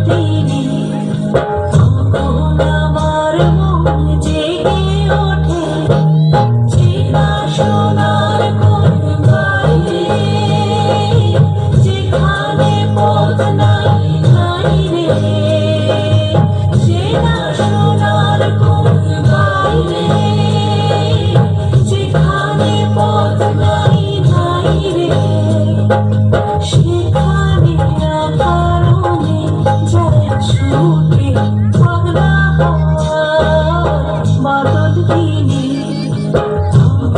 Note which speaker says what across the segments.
Speaker 1: দিনে তখন আমার মন জেগে ওঠে চেনা সোনার কোন বাইরে যেখানে পথ নাই নাই রে চেনা সোনার কোন বাইরে যেখানে পথ নাই নাই রে সেখানে কারণে যায় ছুটে পাগলা বাদল দিনে তখন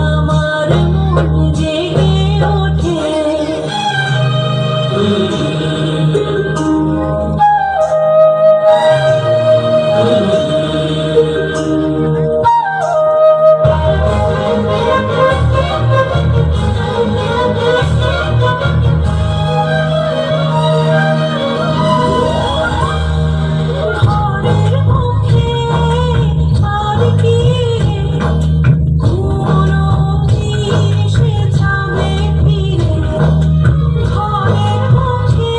Speaker 1: আমার মন জেগে ওঠে ঘরের মুখে আর কি কোনো এসে যাবে ফিরে ঘরের মুখে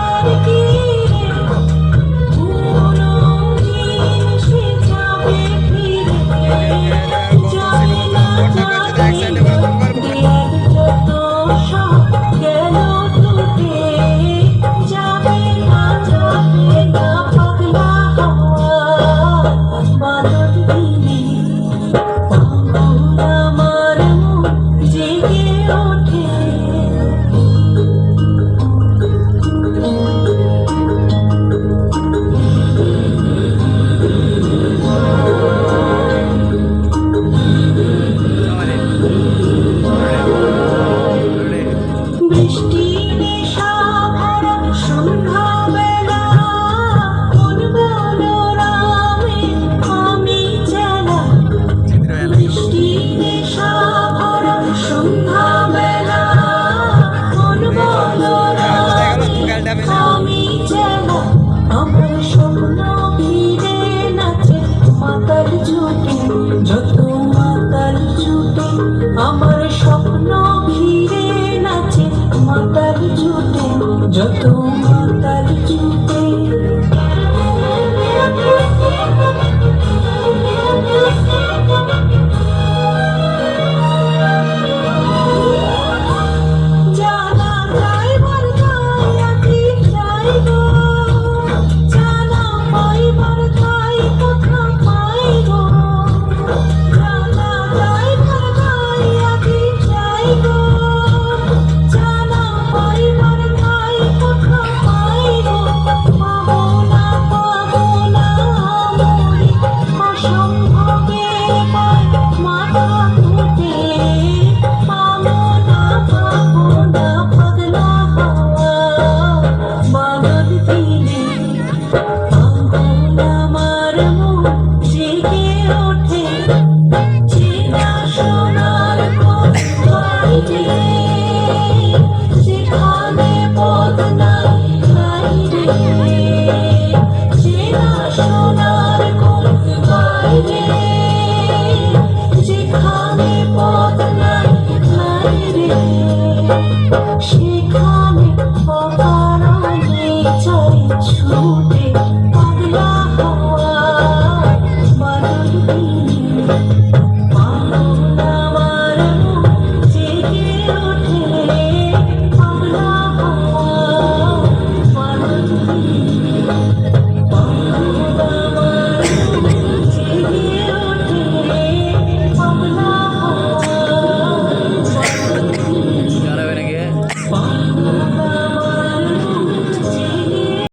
Speaker 1: আর কি কোনো এসে যাবে ফিরে যায় না যাবে দিয়ার যত সব গেল টুটে যাবে না পাগলা বাদল দিনে তখন আমার মন জেগে ওঠে বৃষ্টি নেশা ভরা সন্ধ্যাবেলা কোন বলরামে আমি চেলা বৃষ্টি নেশা ভরা সন্ধ্যাবেলা কোন বলরামে আমি চেলা আমার স্বপ্ন ঘিরে নাচে মাতাল জুটে যত মাতাল জুটে আমার স্বপ্ন ঘিরে নাচে মাতাল জুটে যত মাতাল জুটে জানা যাইবার যাইয়াছি যাইব জানা পাইবার যাই কোথা পাইব জানা যাইবার যাইয়াছি যাইব জানা পাইবার যাই কোথা পাইব পাবো না মরি অসম্ভবে পাই মাথা ঘুটে পাবো না পাগলা বাদল দিনে তখন আমার মন জেগে ওঠে চেনা সোনার কোন বাইরে যেখানে পথ নাই নাই রে চেনা সোনার কোন বাইরে যেখানে পথ নাই নাই রে সেখানে